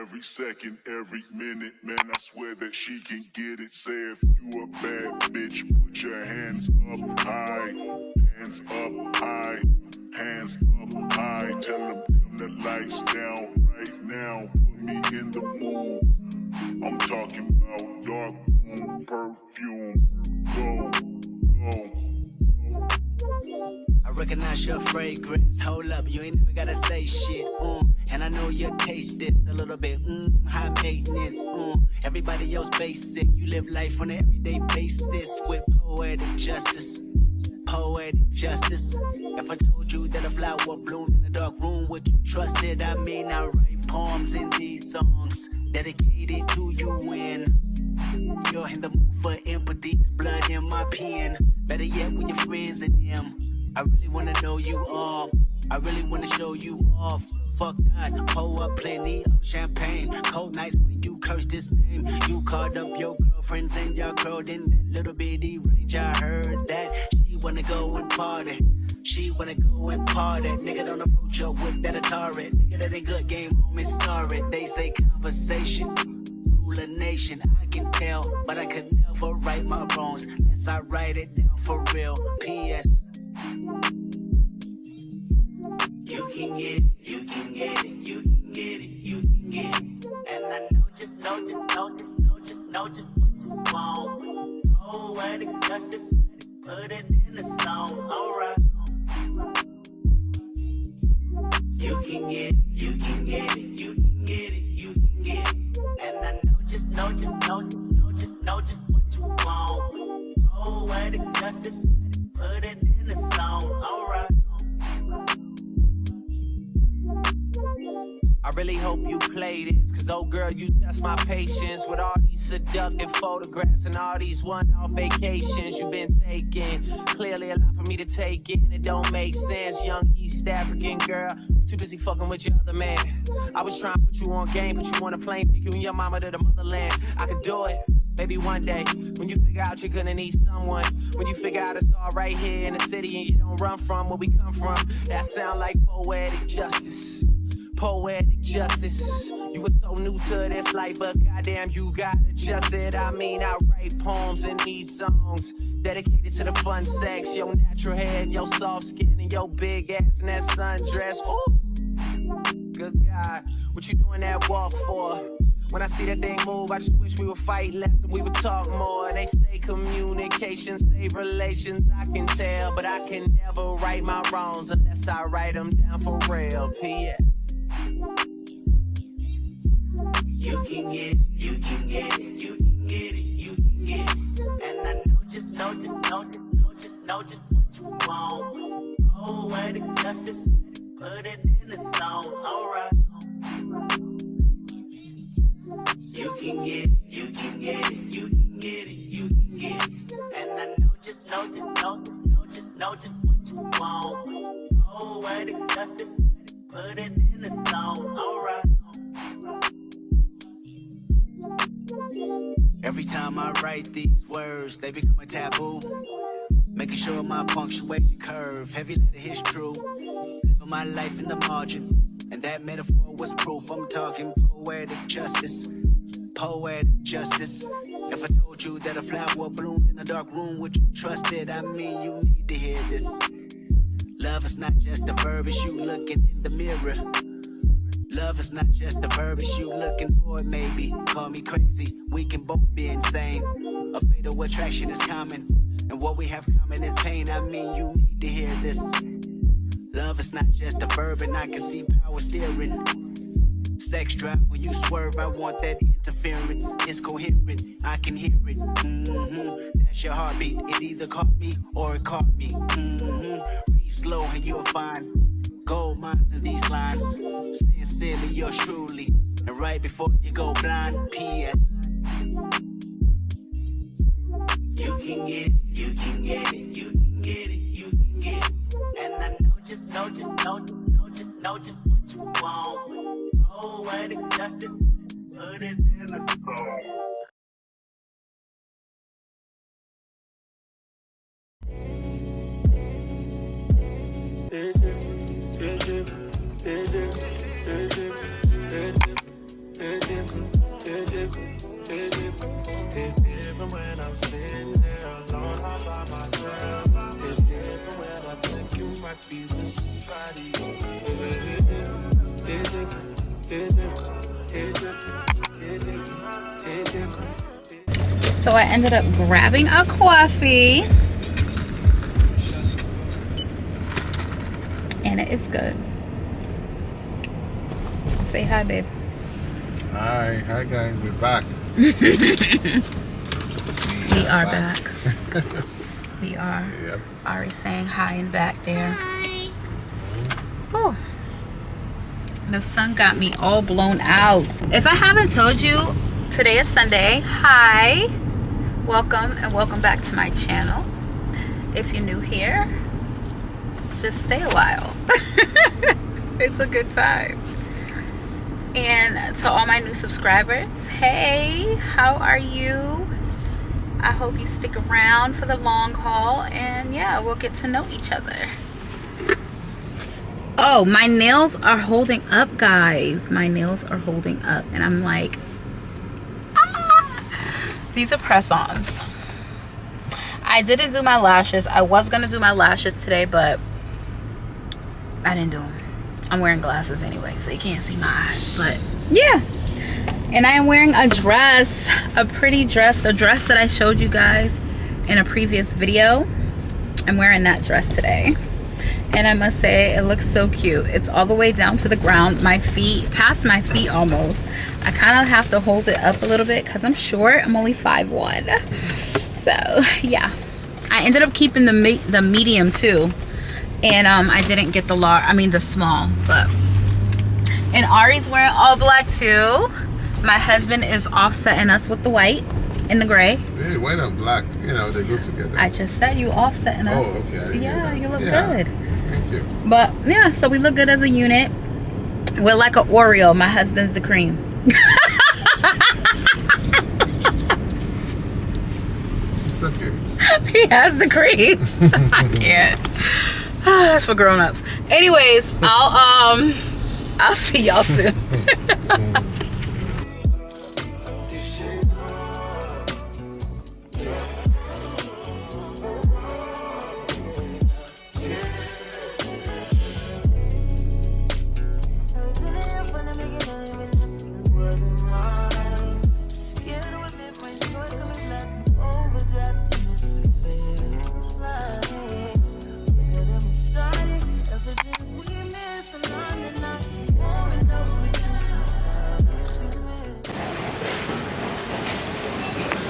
every second, every minute. Man, I swear that she can get it. Say if you a bad bitch, put your hands up high. Hands up high. Hands up high. Tell them dim the lights down right now. Put me in the mood. I'm talking about dark room perfume. Go, go. I recognize your fragrance. Hold up, you ain't never gotta say shit. And I know you taste this a little bit. High maintenance. Everybody else basic. You live life on an everyday basis with poetic justice. Poetic justice. If I told you that a flower bloomed in a dark room, would you trust it? I mean, I write poems in these songs dedicated to you when you're in the mood for empathy. Blood in my pen. Better yet, when your friends are them. I really wanna know you all. I really wanna show you off. Fuck God, pour up plenty of champagne. Cold nights when you curse this name. You called up your girlfriends and y'all curled in that little bitty range. I heard that she wanna go and party. She wanna go and party. Nigga, don't approach her with that Atari. Nigga, that ain't good game, homie, sorry. They say conversation rule a nation. I can tell, but I could never right my wrongs unless I write it down for real. P.S. You can get it, you can get it, you can get it, you can get it. And I know just what you want. Oh, what a justice, put it in the song, alright. You can get it, you can get it, you can get it, you can get it. And I know just what you want. Oh, what a justice, put it in the song, alright. I really hope you play this, cause oh girl, you test my patience with all these seductive photographs and all these one-off vacations you've been taking. Clearly a lot for me to take in, it don't make sense. Young East African girl, you too busy fucking with your other man. I was trying to put you on game, put you on a plane, take you and your mama to the motherland. I could do it, maybe one day, when you figure out you're gonna need someone. When you figure out it's all right here in the city and you don't run from where we come from. That sound like poetic justice. Poetic justice. You were so new to this life, but goddamn, you got adjusted. I mean, I write poems in these songs dedicated to the fun sex, your natural hair and your soft skin and your big ass and that sundress. Ooh, good God, what you doing that walk for? When I see that thing move, I just wish we would fight less and we would talk more. They say communication save relations, I can tell, but I can never right my wrongs unless I write them down for real. P.S. You can get it, you can get it, you can get it, you can get it. And I know just what you want. Oh, what a justice, put it in the song, alright. You can get it, you can get it, you can get it, you can get it. And I know just what you want. Oh, what a justice, put it in the song, alright. Every time I write these words, they become a taboo. Making sure my punctuation curve, heavy letter hits true. Living my life in the margin, and that metaphor was proof. I'm talking poetic justice. Poetic justice. If I told you that a flower bloomed in a dark room, would you trust it? I mean, you need to hear this. Love is not just a verb, it's you looking in the mirror. Love is not just a verb, it's you looking for it, maybe. Call me crazy, we can both be insane. A fatal attraction is common, and what we have common is pain. I mean, you need to hear this. Love is not just a verb, and I can see power steering. Sex drive when you swerve, I want that interference. It's coherent, I can hear it. That's your heartbeat, it either caught me or it caught me. Read slow and you'll find gold mines in these lines. Sincerely, yours truly, and right before you go blind. P.S. You can get it, you can get it, you can get it, you can get it. And I know just what you want. Oh, what a justice, put it in the song. It's different when I'm sitting there alone all by myself. It's different when I think you might be with somebody. It's different. It's different. It's different. It's different. So I ended up grabbing a coffee. And it is good. Say hi, babe. Hi guys, we're back. We are back. We are. Yep. Ari's saying hi and back there. Hi. Oh, the sun got me all blown out. If I haven't told you, today is Sunday. Hi, welcome and welcome back to my channel. If you're new here, just stay a while. It's a good time. And to all my new subscribers, hey, how are you? I hope you stick around for the long haul, and yeah, we'll get to know each other. Oh, my nails are holding up, guys. My nails are holding up, and I'm like, ah! These are press-ons. I didn't do my lashes. I was gonna do my lashes today, but I didn't do them. I'm wearing glasses anyway, so you can't see my eyes, but yeah. And I am wearing a dress, a pretty dress, a dress that I showed you guys in a previous video. I'm wearing that dress today. And I must say, it looks so cute. It's all the way down to the ground, my feet, past my feet almost. I kind of have to hold it up a little bit because I'm short. I'm only 5'1". So yeah, I ended up keeping the medium too. And I didn't get the large, I mean the small, but. And Ari's wearing all black too. My husband is offsetting us with the white and the gray. Hey, white and black, you know, they go together. I just said you offsetting us. Oh, okay. Yeah, you look yeah. good. Thank you. But yeah, so we look good as a unit. We're like an Oreo. My husband's the cream. It's okay. He has the cream. I can't. That's for grown-ups. Anyways, I'll see y'all soon.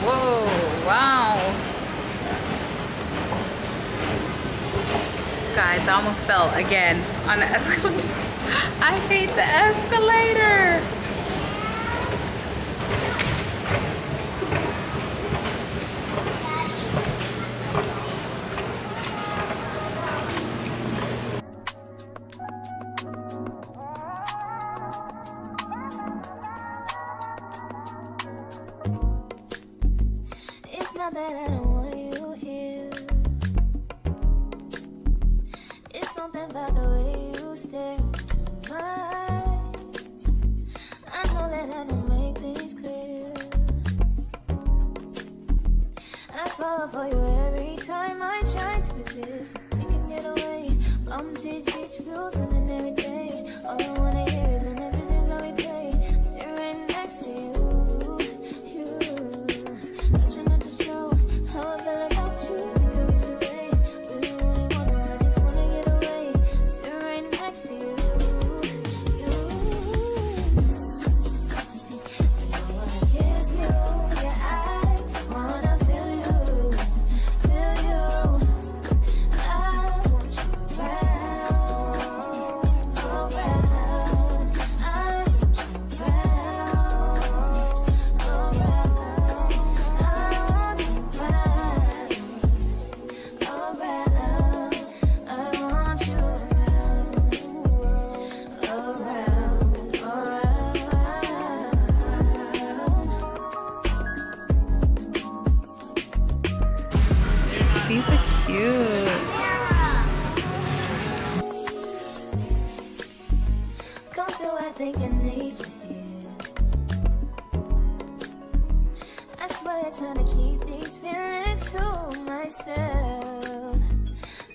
Whoa, wow. Guys, I almost fell again on the escalator. I hate the escalator. It's not that I don't want you here. It's something about the way you stare into my eyes. I know that I don't make things clear. I fall for you every time I try to resist. We can get away. Come chase beach views and every day. All I wanna hear is an episode that we play. Sit right next to you. time to keep these feelings to myself.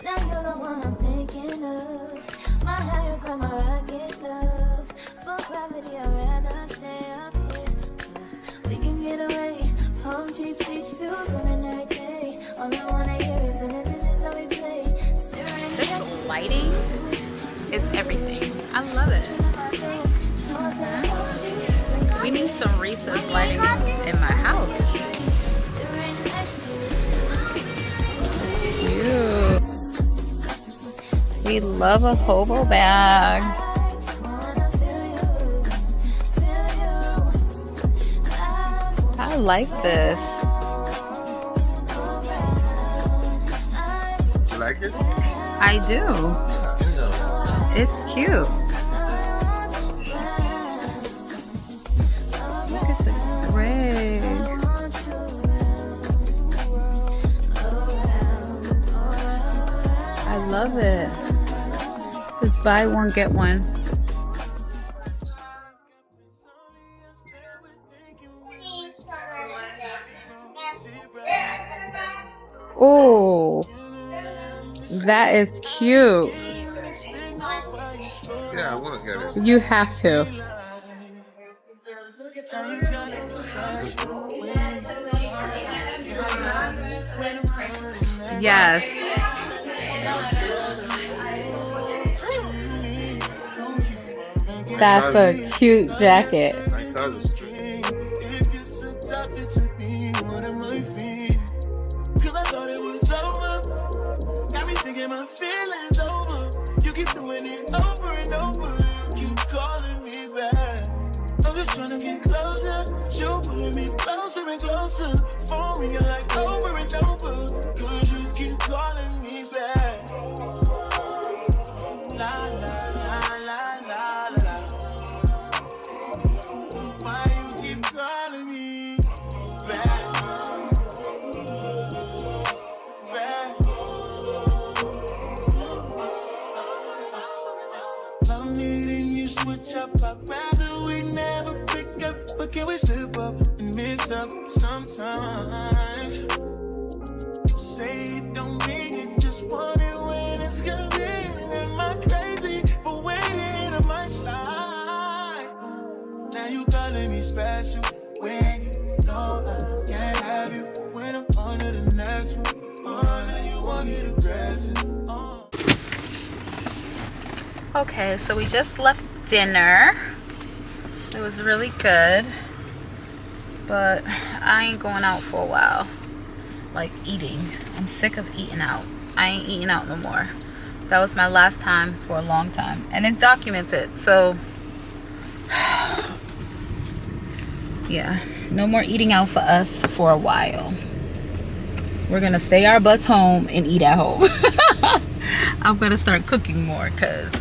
Now you're the one I'm thinking of. My higher ground, my rocket love. For gravity, I'd rather stay up here. We can get away. Palm trees, beach views on an every day. All I wanna hear is an visions how we play. This lighting is everything. I love it. We need some recessed lighting in my house. Cute. We love a hobo bag. I like this. You like it? I do. It's cute. Look at the gray. I love it. Just buy one, get one. Oh, that is cute. Yeah, I want to get it. You have to. Yes. That's a cute jacket. I thought it's true. My feelings over. You keep doing it over and over. You keep calling me back. I'm just trying to get closer. You pulling me closer and closer. For me, you're like over and over. Cause you keep calling me back. La la la la la la. Why you keep calling me back? Back. I'm needing you switch up. I'd rather we never pick up, but can we slip up and mix up sometimes? You say it don't mean it, just want it when it's convenient. Am I crazy for waiting on my side? Now you calling me special when you know I can't have you. When I'm on to the next one, oh, now you want to get aggressive. Oh. Okay, so we just left dinner. It was really good, but I ain't going out for a while. Like eating. I'm sick of eating out. I ain't eating out no more. That was my last time for a long time. And it's documented, so yeah, no more eating out for us for a while. We're gonna stay our butts home and eat at home. I'm gonna start cooking more because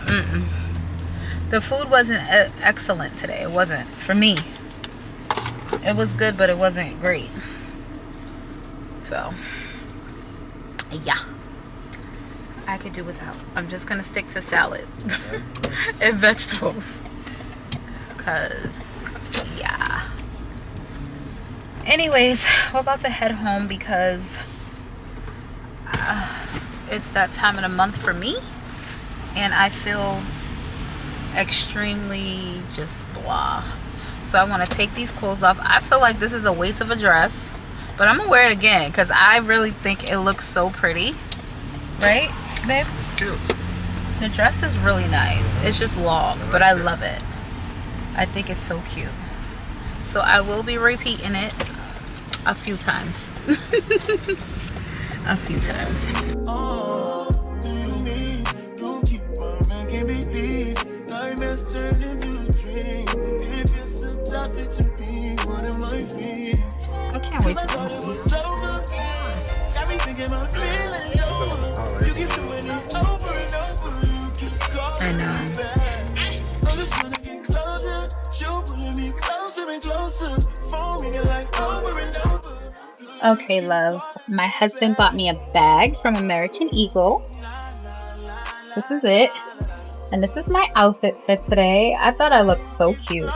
the food wasn't excellent today. It wasn't for me. It was good, but it wasn't great. So yeah, I could do without. I'm just gonna stick to salad and vegetables because yeah. Anyways, we're about to head home because it's that time of the month for me, and I feel extremely just blah. So I want to take these clothes off. I feel like this is a waste of a dress, but I'm gonna wear it again because I really think it looks so pretty, right, babe? It's cute. The dress is really nice. It's just long, but I love it. I think it's so cute. So I will be repeating it a few times. A few times. Oh, do you mean you keep on making me bleed? Nightmares turn into a dream. If you're so toxic to me, what am I feeling? I can't wait to Thought go it home. was over. Got me thinking my feelings over. You keep doing it over and over. You keep calling I know. me back. I'm just trying to get closer. You're pulling me closer and closer. For me, you're like over and over. Okay, loves. My husband bought me a bag from American Eagle. This is it. And this is my outfit for today. I thought I looked so cute.